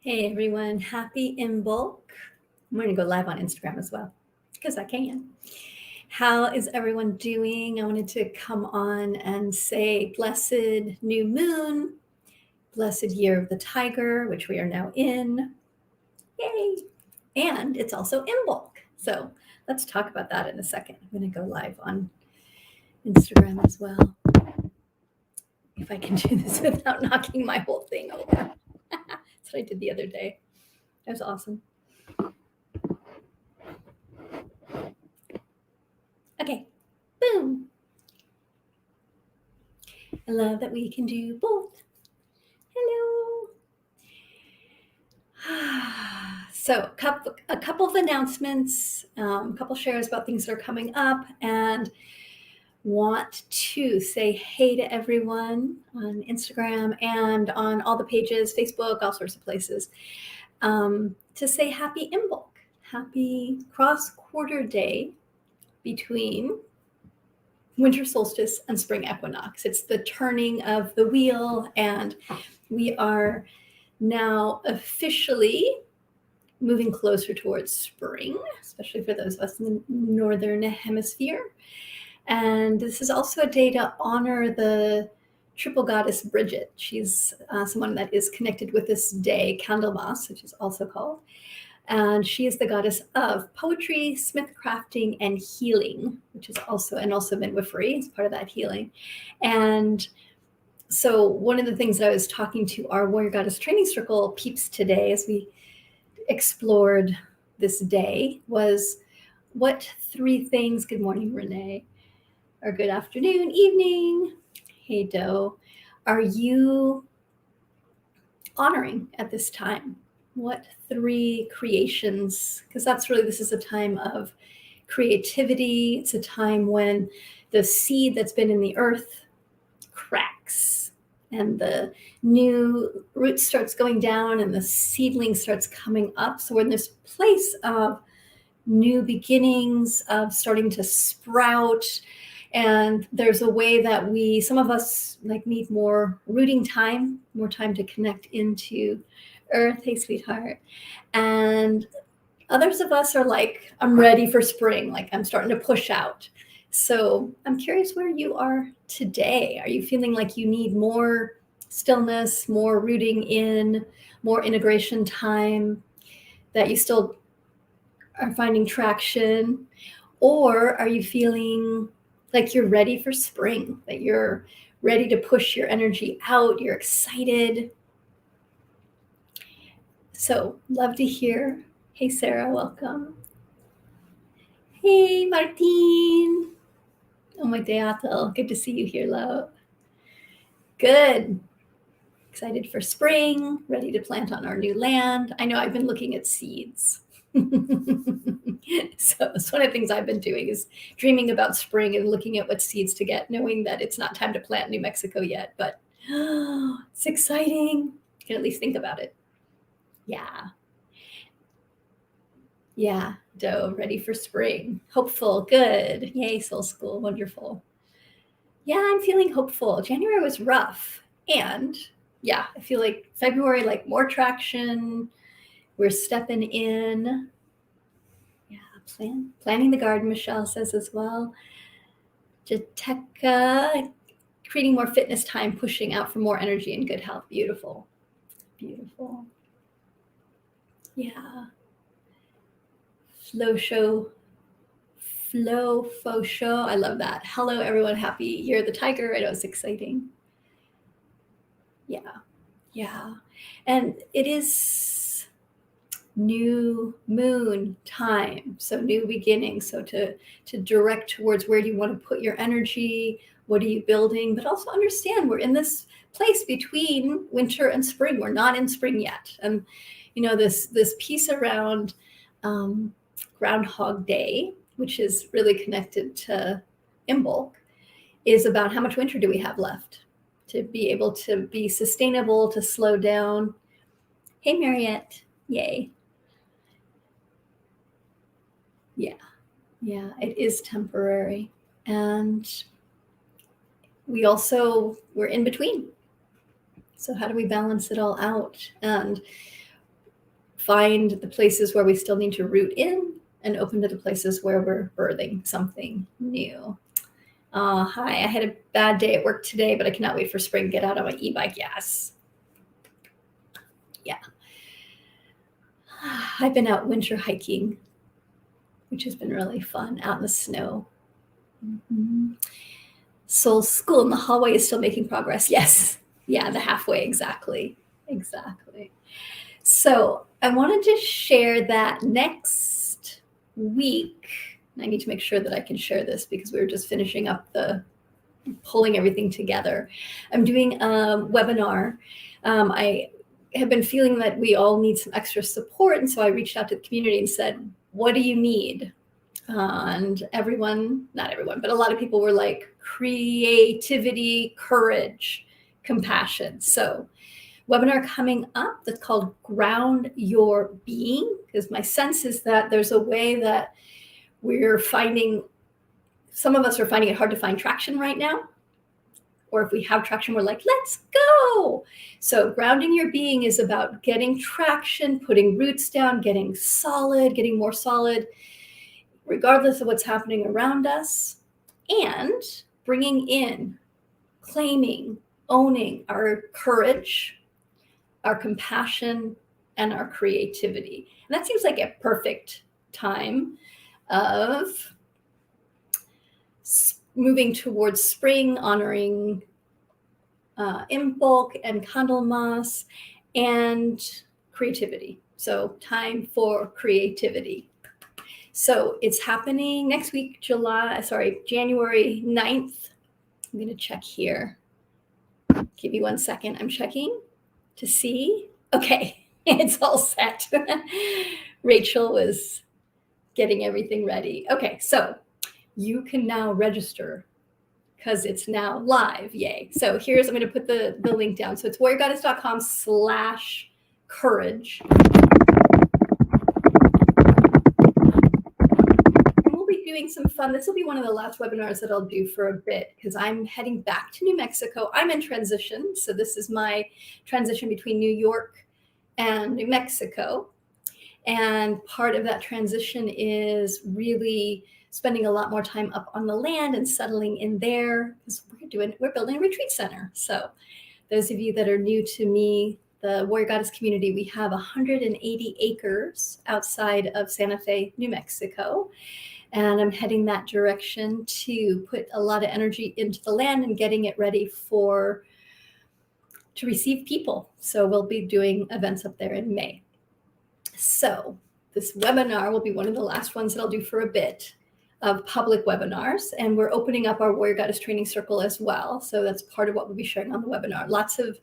Hey everyone, happy in bulk. I'm going to go live on Instagram as well because I can. How is everyone doing? I wanted to come on and say blessed new moon, blessed year of the tiger, which we are now in. Yay! And it's also in bulk. So let's talk about that in a second. I'm going to go live on Instagram as well. If I can do this without knocking my whole thing over. That's what I did the other day. That was awesome. Okay, boom. I love that we can do both. Hello. So a couple of announcements, a couple shares about things that are coming up, and want to say hey to everyone on Instagram and on all the pages, Facebook, all sorts of places, to say happy Imbolc, happy cross-quarter day between winter solstice and spring equinox. It's the turning of the wheel, and we are now officially moving closer towards spring, especially for those of us in the northern hemisphere. And this is also a day to honor the triple goddess Bridget. She's someone that is connected with this day, Candlemas, which is also called. And she is the goddess of poetry, smithcrafting, and healing, which is also midwifery is part of that healing. And so one of the things that I was talking to our Warrior Goddess Training Circle peeps today as we explored this day was what 3 things, good morning, Renee, or good afternoon, evening, hey Doe, are you honoring at this time? What 3 creations, because this is a time of creativity. It's a time when the seed that's been in the earth cracks and the new root starts going down and the seedling starts coming up. So we're in this place of new beginnings, of starting to sprout. And there's a way that some of us need more rooting time, more time to connect into earth. Hey, sweetheart. And others of us are like, I'm ready for spring. I'm starting to push out. So I'm curious where you are today. Are you feeling like you need more stillness, more rooting in, more integration time, that you still are finding traction? Or are you feeling like you're ready for spring, that you're ready to push your energy out, you're excited? So love to hear. Hey, Sarah, welcome. Hey, Martin. Oh, my teatro. Good to see you here, love. Good. Excited for spring, ready to plant on our new land. I know I've been looking at seeds. So it's one of the things I've been doing is dreaming about spring and looking at what seeds to get, knowing that it's not time to plant New Mexico yet, but it's exciting. You can at least think about it. Yeah, Doe, ready for spring. Hopeful, good. Yay, Soul School, wonderful. Yeah, I'm feeling hopeful. January was rough. And yeah, I feel like February, more traction. We're stepping in. Yeah, planning the garden, Michelle says as well. Jateka, creating more fitness time, pushing out for more energy and good health. Beautiful. Beautiful. Yeah. Flow faux show. I love that. Hello, everyone. Happy Year of the Tiger. I know it's exciting. Yeah. And it is new moon time. So new beginnings. So to direct towards where do you want to put your energy? What are you building? But also understand we're in this place between winter and spring. We're not in spring yet. And, this piece around Groundhog Day, which is really connected to Imbolc, is about how much winter do we have left to be able to be sustainable, to slow down. Hey, Mariette. Yay. Yeah, it is temporary. And we're in between. So how do we balance it all out? And find the places where we still need to root in and open to the places where we're birthing something new. Hi, I had a bad day at work today, but I cannot wait for spring to get out on my e-bike. Yes. Yeah. I've been out winter hiking, which has been really fun, out in the snow. Mm-hmm. Soul School in the hallway is still making progress. Yes. Yeah, the halfway, exactly. So I wanted to share that next week. I need to make sure that I can share this because we were just finishing up pulling everything together. I'm doing a webinar. I have been feeling that we all need some extra support. And so I reached out to the community and said, what do you need? And not everyone, but a lot of people were like creativity, courage, compassion. So webinar coming up that's called Ground Your Being, because my sense is that there's a way that some of us are finding it hard to find traction right now. Or if we have traction, we're like, let's go. So grounding your being is about getting traction, putting roots down, getting more solid, regardless of what's happening around us, and bringing in, claiming, owning our courage, our compassion, and our creativity. And that seems like a perfect time of moving towards spring, honoring Imbolc and Candlemas, and creativity. So time for creativity. So it's happening next week, January 9th. I'm going to check here. Give me 1 second. I'm checking to see. Okay, it's all set. Rachel was getting everything ready. Okay, so you can now register because it's now live. Yay. So I'm going to put the link down. So it's warriorgoddess.com/courage. And we'll be doing some fun. This will be one of the last webinars that I'll do for a bit because I'm heading back to New Mexico. I'm in transition. So this is my transition between New York and New Mexico. And part of that transition is really spending a lot more time up on the land and settling in there because we're building a retreat center. So those of you that are new to me, the Warrior Goddess community, we have 180 acres outside of Santa Fe, New Mexico. And I'm heading that direction to put a lot of energy into the land and getting it ready to receive people. So we'll be doing events up there in May. So this webinar will be one of the last ones that I'll do for a bit of public webinars. And we're opening up our Warrior Goddess training circle as well. So that's part of what we'll be sharing on the webinar. Lots of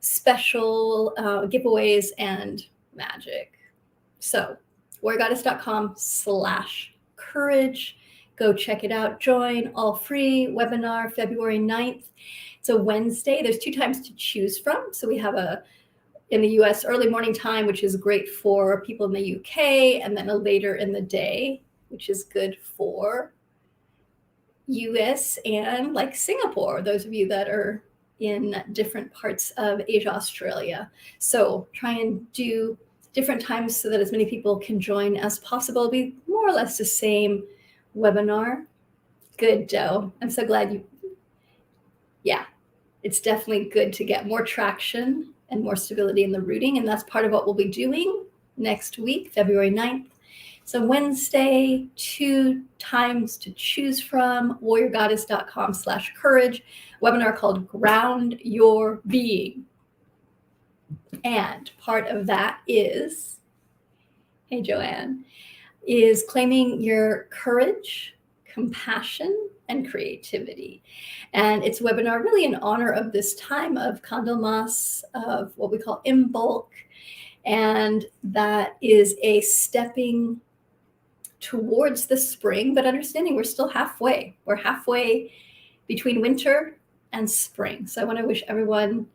special giveaways and magic. So warriorgoddess.com/courage. Go check it out. Join, all free webinar, February 9th. It's a Wednesday. There's 2 times to choose from. So we have in the US, early morning time, which is great for people in the UK, and then a later in the day, which is good for US and like Singapore, those of you that are in different parts of Asia, Australia. So try and do different times so that as many people can join as possible. It'll be more or less the same webinar. Good, Joe. I'm so glad it's definitely good to get more traction and more stability in the rooting. And that's part of what we'll be doing next week, February 9th. So Wednesday, 2 times to choose from, warriorgoddess.com/courage, webinar called Ground Your Being. And part of that is, hey Joanne, is claiming your courage, compassion, and creativity. And it's a webinar really in honor of this time of Candlemas, of what we call Imbolc. And that is a stepping towards the spring, but understanding we're still halfway. We're halfway between winter and spring. So I want to wish everyone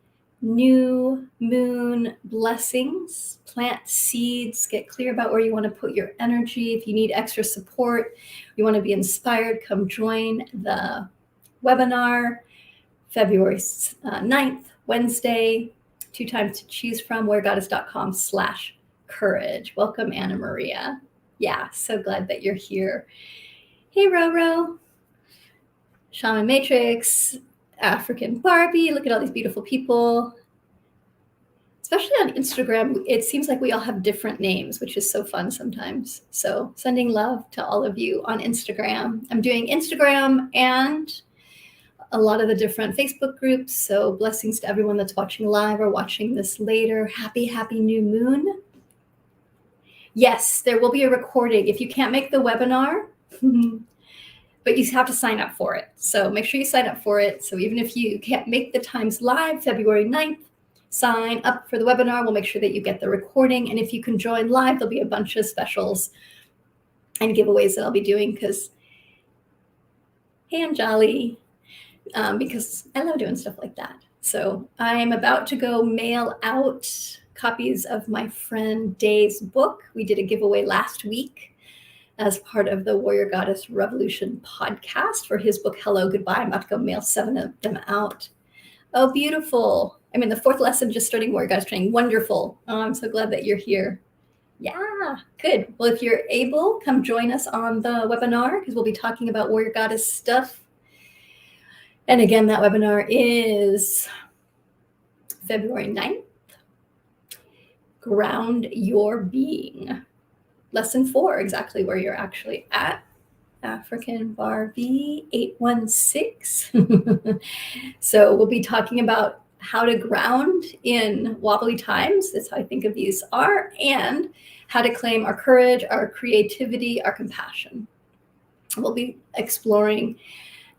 new moon blessings. Plant seeds, get clear about where you want to put your energy. If you need extra support, you want to be inspired, come join the webinar, February 9th, Wednesday, 2 times to choose from, warriorgoddess.com/courage. courage. Welcome, Anna Maria. Yeah, so glad that you're here. Hey, Roro. Shaman Matrix, African Barbie. Look at all these beautiful people. Especially on Instagram, it seems like we all have different names, which is so fun sometimes. So sending love to all of you on Instagram. I'm doing Instagram and a lot of the different Facebook groups. So blessings to everyone that's watching live or watching this later. Happy new moon. Yes, there will be a recording. If you can't make the webinar, but you have to sign up for it. So make sure you sign up for it. So even if you can't make the times live, February 9th, sign up for the webinar. We'll make sure that you get the recording. And if you can join live, there'll be a bunch of specials and giveaways that I'll be doing because, hey, Anjali, because I love doing stuff like that. So I'm about to go mail out copies of my friend Day's book. We did a giveaway last week as part of the Warrior Goddess Revolution podcast for his book, Hello, Goodbye. I'm about to go mail 7 of them out. Oh, beautiful. I'm in the 4th lesson, just starting Warrior Goddess training. Wonderful. Oh, I'm so glad that you're here. Yeah, good. Well, if you're able, come join us on the webinar because we'll be talking about Warrior Goddess stuff. And again, that webinar is February 9th. Ground your being. Lesson 4, exactly where you're actually at. African Barbie 816. So we'll be talking about how to ground in wobbly times. That's how I think of these are, and how to claim our courage, our creativity, our compassion. We'll be exploring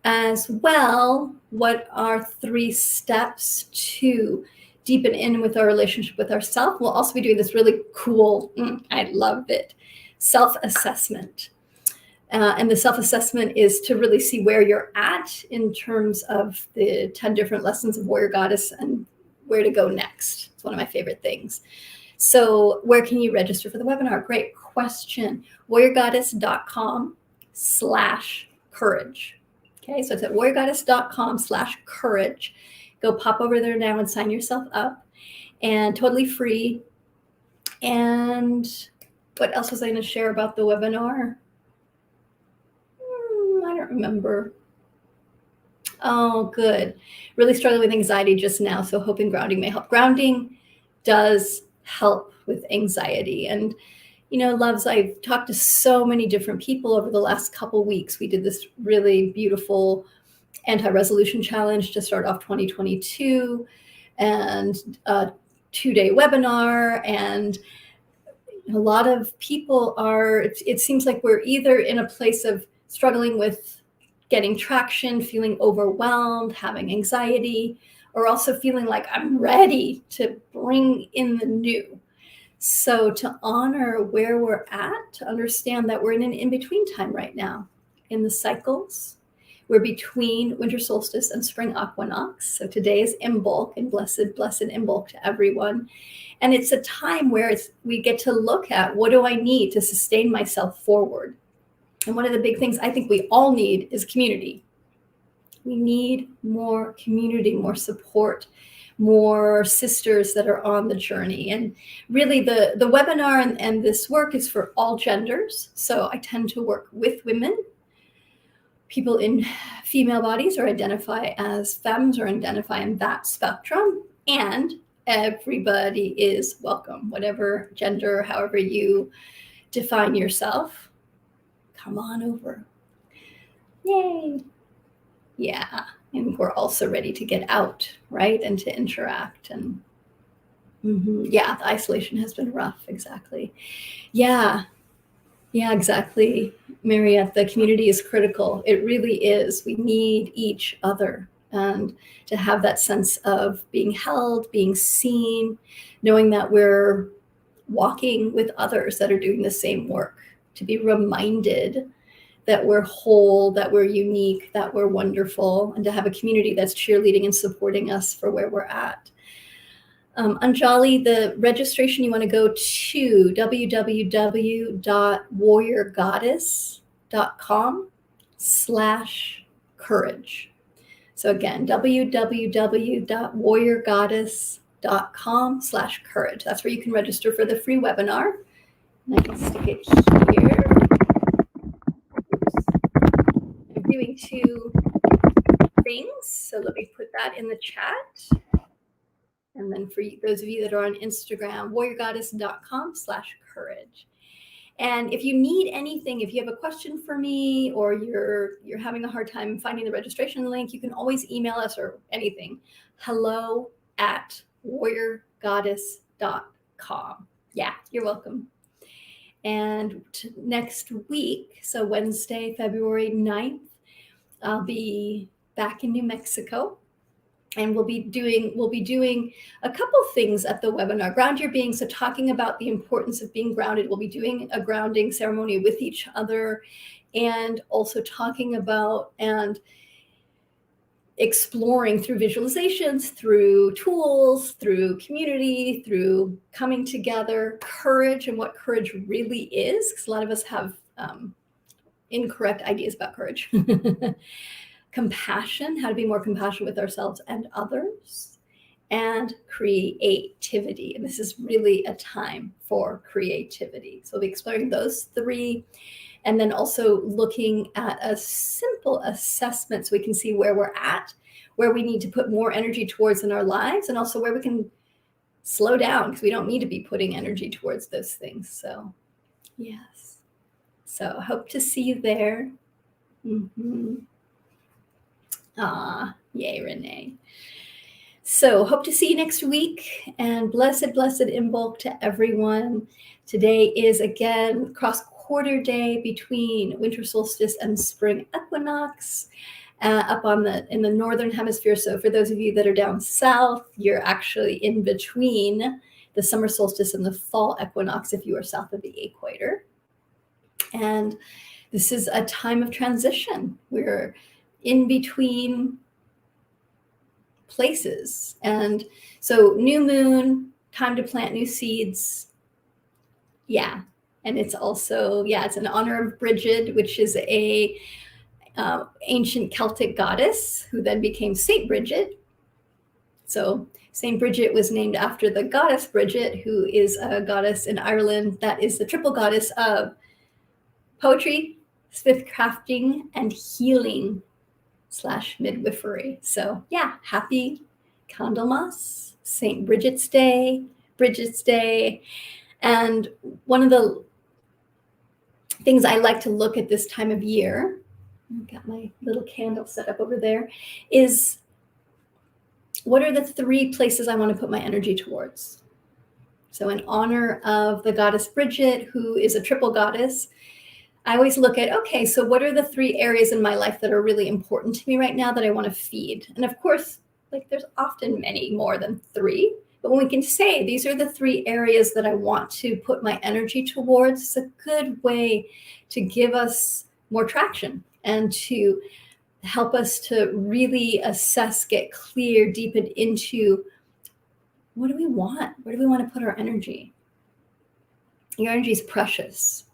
as well what are 3 steps to deepen in with our relationship with ourselves. We'll also be doing this really cool, I love it, self-assessment. And the self-assessment is to really see where you're at in terms of the 10 different lessons of Warrior Goddess and where to go next. It's one of my favorite things. So where can you register for the webinar? Great question. warriorgoddess.com/courage. Okay, so it's at warriorgoddess.com/courage. Go pop over there now and sign yourself up, and totally free. And what else was I going to share about the webinar? I don't remember. Oh, good. Really struggling with anxiety just now, so hoping grounding may help. Grounding does help with anxiety. And, you know, loves, I've talked to so many different people over the last couple weeks. We did this really beautiful anti-resolution challenge to start off 2022, and a 2-day webinar. And a lot of people are, it seems like we're either in a place of struggling with getting traction, feeling overwhelmed, having anxiety, or also feeling like I'm ready to bring in the new. So to honor where we're at, to understand that we're in an in-between time right now in the cycles. We're between winter solstice and spring equinox. So today is Imbolc, and blessed Imbolc to everyone. And it's a time where we get to look at, what do I need to sustain myself forward? And one of the big things I think we all need is community. We need more community, more support, more sisters that are on the journey. And really the webinar and this work is for all genders. So I tend to work with women, people in female bodies or identify as femmes or identify in that spectrum. And everybody is welcome, whatever gender, however you define yourself. Come on over. Yay. Yeah. And we're also ready to get out, right? And to interact. And yeah, the isolation has been rough. Exactly. Yeah, exactly. Mariette, the community is critical. It really is. We need each other. And to have that sense of being held, being seen, knowing that we're walking with others that are doing the same work, to be reminded that we're whole, that we're unique, that we're wonderful, and to have a community that's cheerleading and supporting us for where we're at. Anjali, the registration, you want to go to www.warriorgoddess.com/courage. So again, www.warriorgoddess.com/courage. untitled.com/courage. That's where you can register for the free webinar. And I can stick it here. I'm doing 2 things, so let me put that in the chat. And then for those of you that are on Instagram, warriorgoddess.com/courage. And if you need anything, if you have a question for me, or you're having a hard time finding the registration link, you can always email us or anything. hello@warriorgoddess.com. Yeah, you're welcome. And next week, so Wednesday, February 9th, I'll be back in New Mexico. And we'll be doing a couple things at the webinar. Ground Your Being, so talking about the importance of being grounded. We'll be doing a grounding ceremony with each other, and also talking about and exploring through visualizations, through tools, through community, through coming together, courage and what courage really is, because a lot of us have incorrect ideas about courage. Compassion, how to be more compassionate with ourselves and others, and creativity. And this is really a time for creativity. So we'll be exploring those 3, and then also looking at a simple assessment so we can see where we're at, where we need to put more energy towards in our lives, and also where we can slow down, because we don't need to be putting energy towards those things. So yes. So hope to see you there. Yay, Renee. So hope to see you next week, and blessed Imbolc to everyone. Today is again cross-quarter day between winter solstice and spring equinox up in the northern hemisphere. So for those of you that are down south, you're actually in between the summer solstice and the fall equinox if you are south of the equator. And this is a time of transition. We're in between places. And so new moon, time to plant new seeds. Yeah. And it's also, it's in honor of Brigid, which is a ancient Celtic goddess who then became Saint Brigid. So Saint Bridget was named after the goddess Brigid, who is a goddess in Ireland that is the triple goddess of poetry, smithcrafting, and healing / midwifery. So yeah, happy Candlemas, St. Bridget's Day. And one of the things I like to look at this time of year, I've got my little candle set up over there, is what are the 3 places I want to put my energy towards? So in honor of the goddess Bridget, who is a triple goddess, I always look at, okay, so what are the 3 areas in my life that are really important to me right now that I want to feed? And of course, like there's often many more than 3, but when we can say these are the 3 areas that I want to put my energy towards, it's a good way to give us more traction and to help us to really assess, get clear, deepen into what do we want? Where do we want to put our energy? Your energy is precious.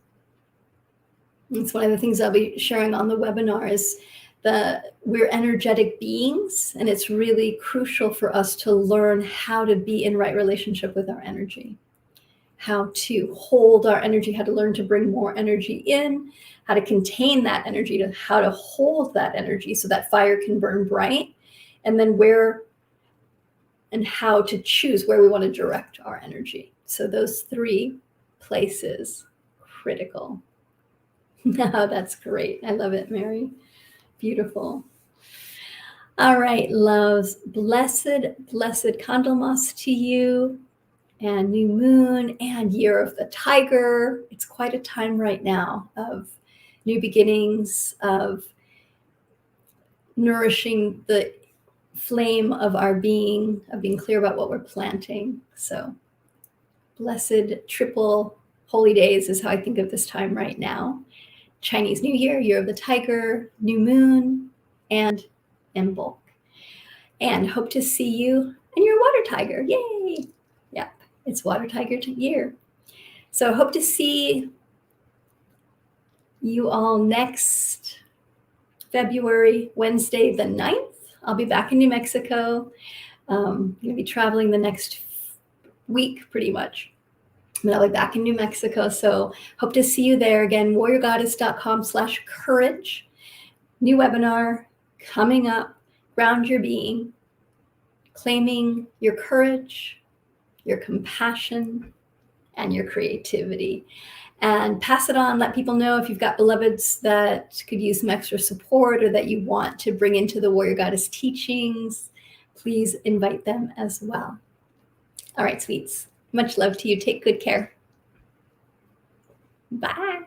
It's one of the things I'll be sharing on the webinar is we're energetic beings, and it's really crucial for us to learn how to be in right relationship with our energy, how to hold our energy, how to learn to bring more energy in, how to contain that energy, how to hold that energy so that fire can burn bright, and then where and how to choose where we want to direct our energy. So those 3 places, critical. No, that's great. I love it, Mary. Beautiful. All right, loves. Blessed Candlemas to you, and new moon and year of the tiger. It's quite a time right now of new beginnings, of nourishing the flame of our being, of being clear about what we're planting. So blessed triple holy days is how I think of this time right now. Chinese New Year, Year of the Tiger, New Moon, and Imbolc. And hope to see you and your water tiger. Yay! Yep, it's water tiger year. So hope to see you all next February, Wednesday the 9th. I'll be back in New Mexico. Going to be traveling the next week, pretty much. I'll be back in New Mexico, so hope to see you there again. warriorgoddess.com/courage. New webinar coming up. Ground your being, claiming your courage, your compassion, and your creativity. And pass it on. Let people know if you've got beloveds that could use some extra support or that you want to bring into the Warrior Goddess teachings. Please invite them as well. All right, sweets. Much love to you. Take good care. Bye.